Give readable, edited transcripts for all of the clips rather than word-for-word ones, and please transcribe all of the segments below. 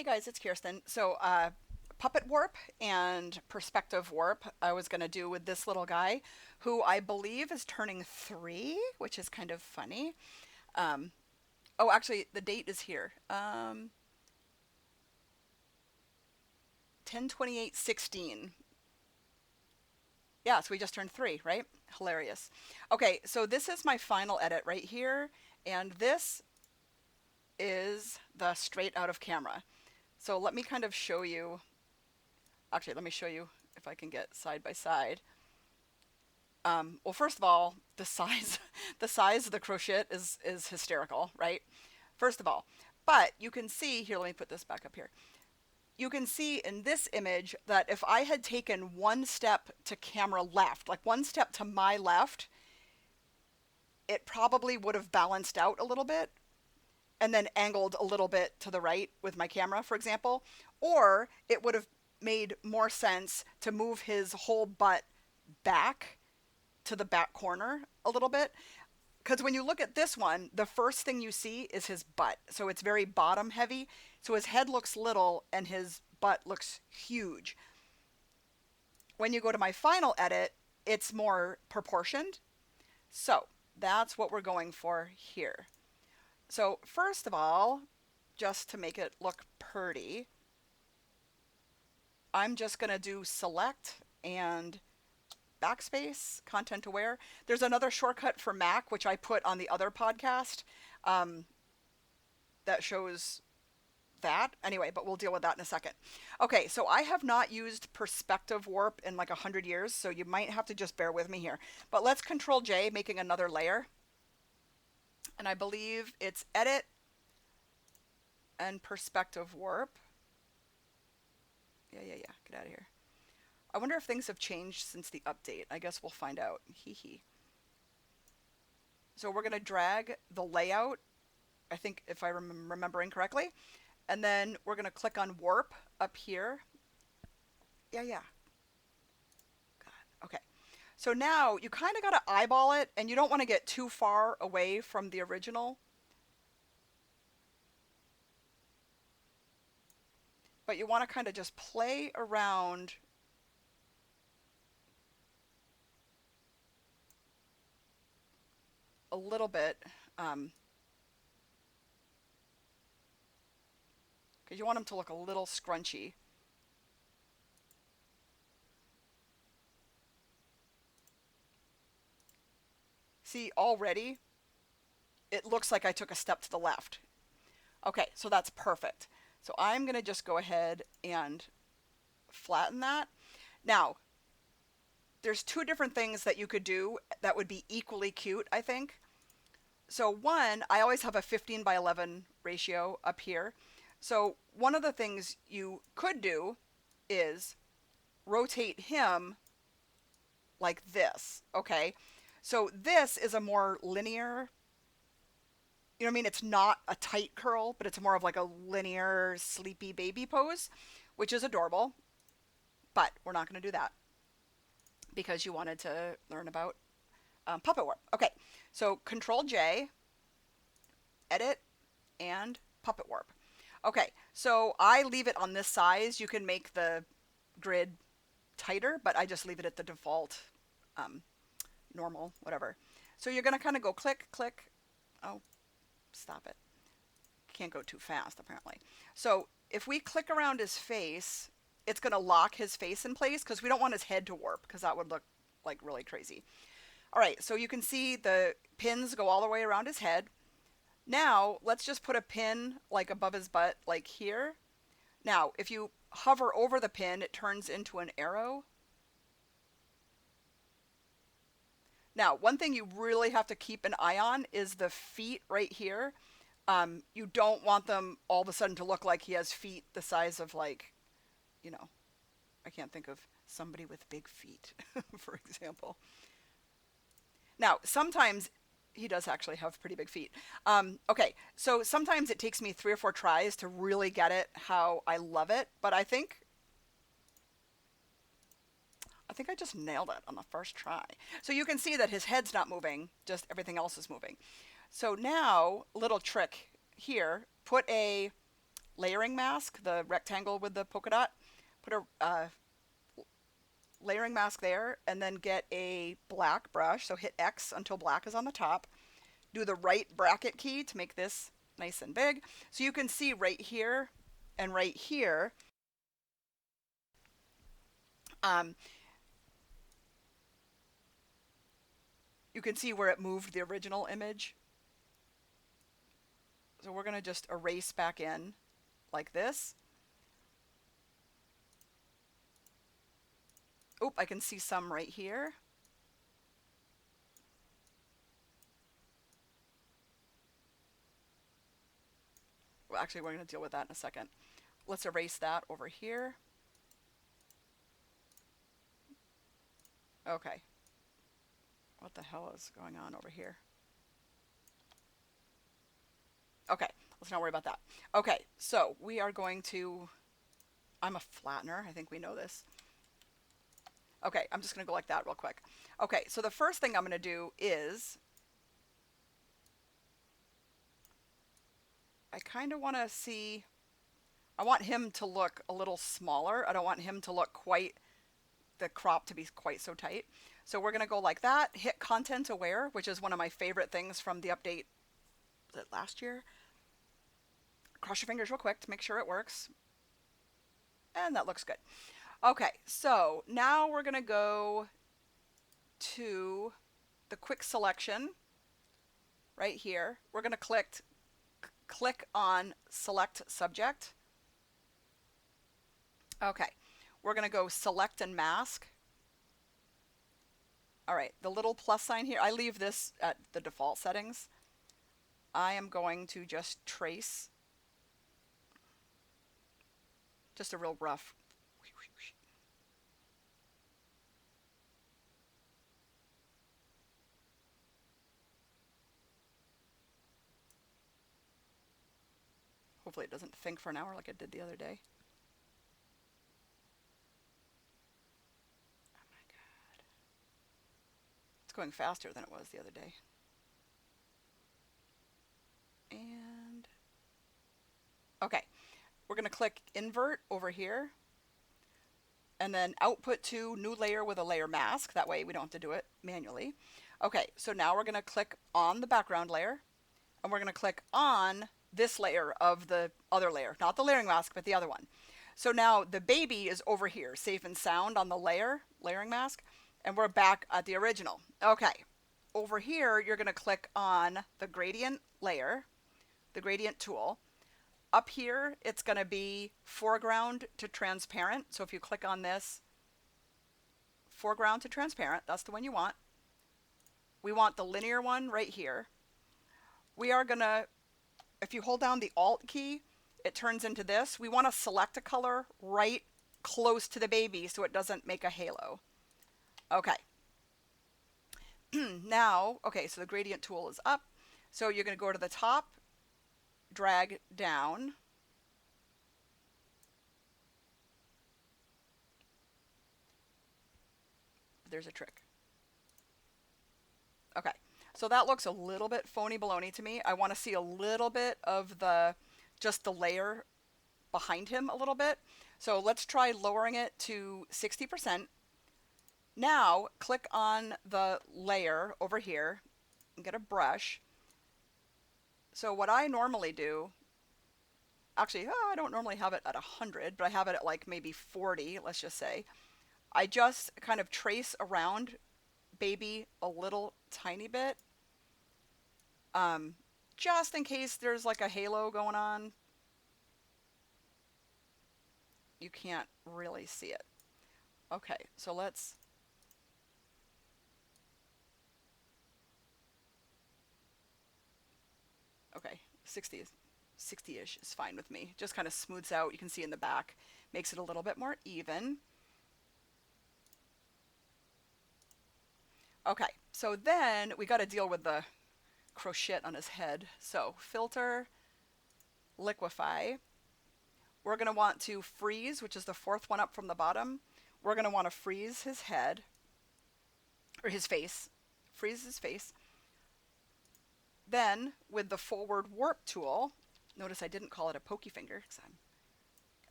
Hey guys, it's Kirsten. Puppet warp and perspective warp I was going to do with this little guy who I believe is turning 3, which is kind of funny. Um, oh, actually, the date is here. 10/28/16. Yeah, so we just turned 3, right? Hilarious. Okay, so this is my final edit right here, and this is the straight out of camera. So let me kind of show you. Actually, let me show you if I can get side by side. Well, first of all, the size, the size of the crochet is hysterical, right? First of all, but you can see here. Let me put this back up here. You can see in this image that if I had taken one step to camera left, like one step to my left, it probably would have balanced out a little bit and then angled a little bit to the right with my camera, for example, or it would have made more sense to move his whole butt back to the back corner a little bit. Because when you look at this one, the first thing you see is his butt. So it's very bottom heavy. So his head looks little and his butt looks huge. When you go to my final edit, it's more proportioned. So that's what we're going for here. So first of all, just to make it look pretty, I'm just going to do select and backspace, content aware. There's another shortcut for Mac, which I put on the other podcast, um, that shows that. Anyway, but we'll deal with that in a second. Okay, so I have not used perspective warp in like 100 years, so you might have to just bear with me here. But let's Control J, making another layer. And I believe it's edit and perspective warp. Yeah, get out of here. I wonder if things have changed since the update. I guess we'll find out. Hee hee. So we're going to drag the layout, I think if I'm remembering correctly. And then we're going to click on warp up here. Yeah. God. Okay. So now you kind of got to eyeball it, and you don't want to get too far away from the original. But you want to kind of just play around a little bit. Because you want them to look a little scrunchy. See, already it looks like I took a step to the left. Okay, so that's perfect. So I'm going to just go ahead and flatten that. Now, there's two different things that you could do that would be equally cute, I think. So one, I always have a 15:11 ratio up here. So one of the things you could do is rotate him like this, okay? So this is a more linear, you know what I mean? It's not a tight curl, but it's more of like a linear sleepy baby pose, which is adorable. But we're not going to do that because you wanted to learn about puppet warp. Okay, so Control J, edit, and puppet warp. Okay, so I leave it on this size. You can make the grid tighter, but I just leave it at the default, um, normal, whatever. So you're going to kind of go click, click. Oh, stop it. Can't go too fast, apparently. So if we click around his face, it's going to lock his face in place because we don't want his head to warp because that would look like really crazy. All right, so you can see the pins go all the way around his head. Now, let's just put a pin like above his butt, like here. Now, if you hover over the pin, it turns into an arrow. Now, one thing you really have to keep an eye on is the feet right here. You don't want them all of a sudden to look like he has feet the size of, like, you know, I can't think of somebody with big feet, for example. Now, sometimes he does actually have pretty big feet. Okay, so sometimes it takes me 3 or 4 tries to really get it how I love it, but I think I just nailed it on the first try. So you can see that his head's not moving, just everything else is moving. So now, little trick here, put a layering mask, the rectangle with the polka dot, put a layering mask there, and then get a black brush. So hit X until black is on the top. Do the right bracket key to make this nice and big. So you can see right here and right here, um, you can see where it moved the original image. So we're going to just erase back in like this. Oop, I can see some right here. Well, actually, we're going to deal with that in a second. Let's erase that over here. Okay. What the hell is going on over here? Okay, let's not worry about that. Okay, so we are going to... I'm a flattener. I think we know this. Okay, I'm just going to go like that real quick. Okay, so the first thing I'm going to do is... I kind of want to see... I want him to look a little smaller. I don't want him to look quite... the crop to be quite so tight. So we're going to go like that, hit content aware, which is one of my favorite things from the update, was it last year? Cross your fingers real quick to make sure it works. And that looks good. Okay, so now we're going to go to the quick selection right here. We're going to click on select subject. Okay, we're going to go select and mask. All right, the little plus sign here, I leave this at the default settings. I am going to just trace just a real rough. Hopefully it doesn't think for an hour like it did the other day. Oh my God. It's going faster than it was the other day. And okay, we're going to click invert over here and then output to new layer with a layer mask. That way we don't have to do it manually. Okay, so now we're going to click on the background layer and we're going to click on this layer of the other layer, not the layering mask, but the other one. So now the baby is over here, safe and sound on the layering mask, and we're back at the original. Okay, over here, you're going to click on the gradient layer, the gradient tool. Up here, it's going to be foreground to transparent. So if you click on this, foreground to transparent, that's the one you want. We want the linear one right here. We are going to, if you hold down the Alt key, it turns into this. We want to select a color right close to the baby so it doesn't make a halo. Okay. Now, okay, so the gradient tool is up. So you're going to go to the top, drag down. There's a trick. Okay, so that looks a little bit phony baloney to me. I want to see a little bit of just the layer behind him a little bit. So let's try lowering it to 60%. Now click on the layer over here and get a brush. So what I normally do, actually, I don't normally have it at 100, but I have it at like maybe 40, let's just say. I just kind of trace around baby a little tiny bit, just in case there's like a halo going on. You can't really see it. Okay, so let's... Okay, 60-ish is fine with me. Just kind of smooths out. You can see in the back. Makes it a little bit more even. Okay, so then we got to deal with the crochet on his head. So filter, liquify. We're going to want to freeze, which is the fourth one up from the bottom. We're going to want to freeze his head, or his face. Freeze his face. Then, with the forward warp tool, Notice I didn't call it a pokey finger because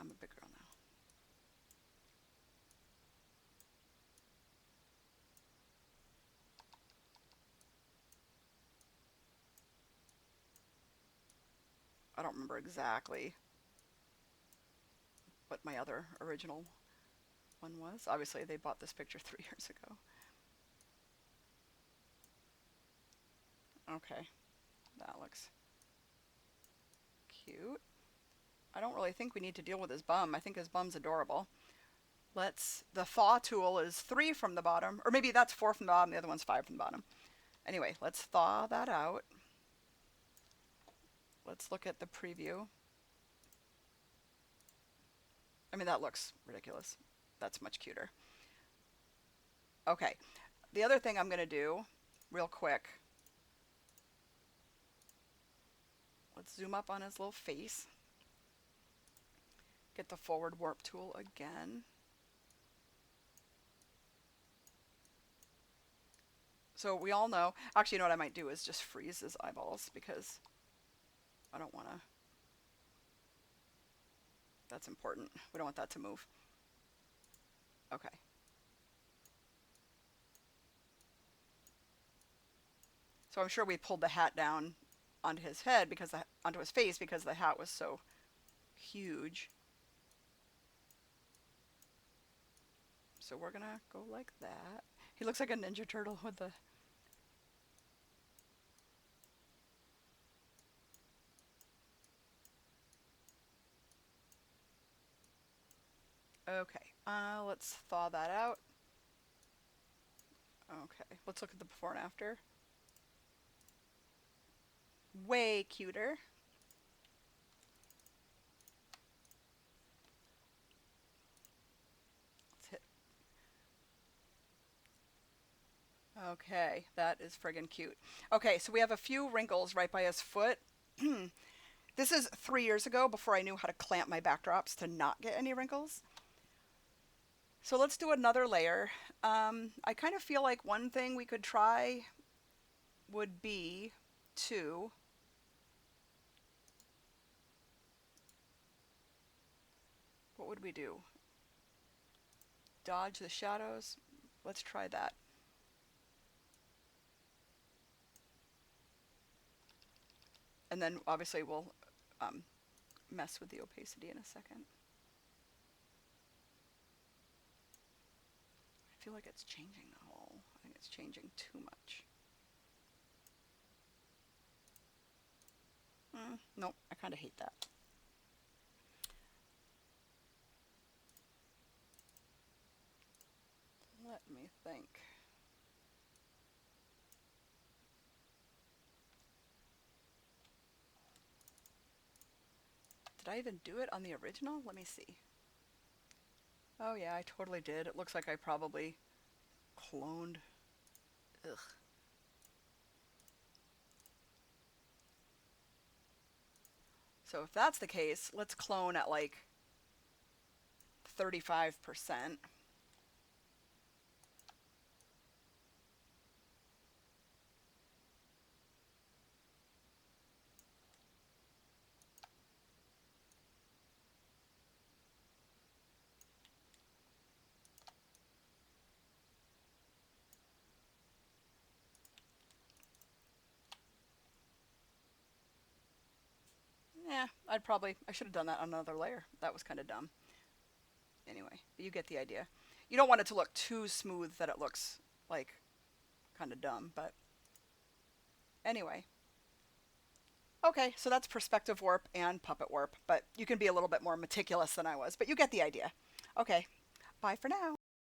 I'm a big girl now. I don't remember exactly what my other original one was. Obviously, they bought this picture 3 years ago. Okay, that looks cute. I don't really think we need to deal with his bum. I think his bum's adorable. The thaw tool is 3 from the bottom, or maybe that's 4 from the bottom, the other one's 5 from the bottom. Anyway, let's thaw that out. Let's look at the preview. I mean, that looks ridiculous. That's much cuter. Okay, the other thing I'm going to do real quick, let's zoom up on his little face. Get the forward warp tool again. So we all know, actually, you know what I might do is just freeze his eyeballs because I don't want to, that's important. We don't want that to move. Okay. So I'm sure we pulled the hat down onto his head onto his face because the hat was so huge. So we're gonna go like that. He looks like a Ninja Turtle with the... Okay, let's thaw that out. Okay, let's look at the before and after. Way cuter. Let's hit. Okay, that is friggin' cute. Okay, so we have a few wrinkles right by his foot. This is 3 years ago before I knew how to clamp my backdrops to not get any wrinkles. So let's do another layer. I kind of feel like one thing we could try would be to what would we do? Dodge the shadows? Let's try that. And then obviously we'll mess with the opacity in a second. I feel like it's changing the whole. I think it's changing too much. Nope, I kind of hate that. Let me think. Did I even do it on the original? Let me see. Oh yeah, I totally did. It looks like I probably cloned. Ugh. So if that's the case, let's clone at like 35%. Yeah, I should have done that on another layer. That was kind of dumb. Anyway, you get the idea. You don't want it to look too smooth that it looks like kind of dumb, but anyway. Okay, so that's perspective warp and puppet warp, but you can be a little bit more meticulous than I was, but you get the idea. Okay, bye for now.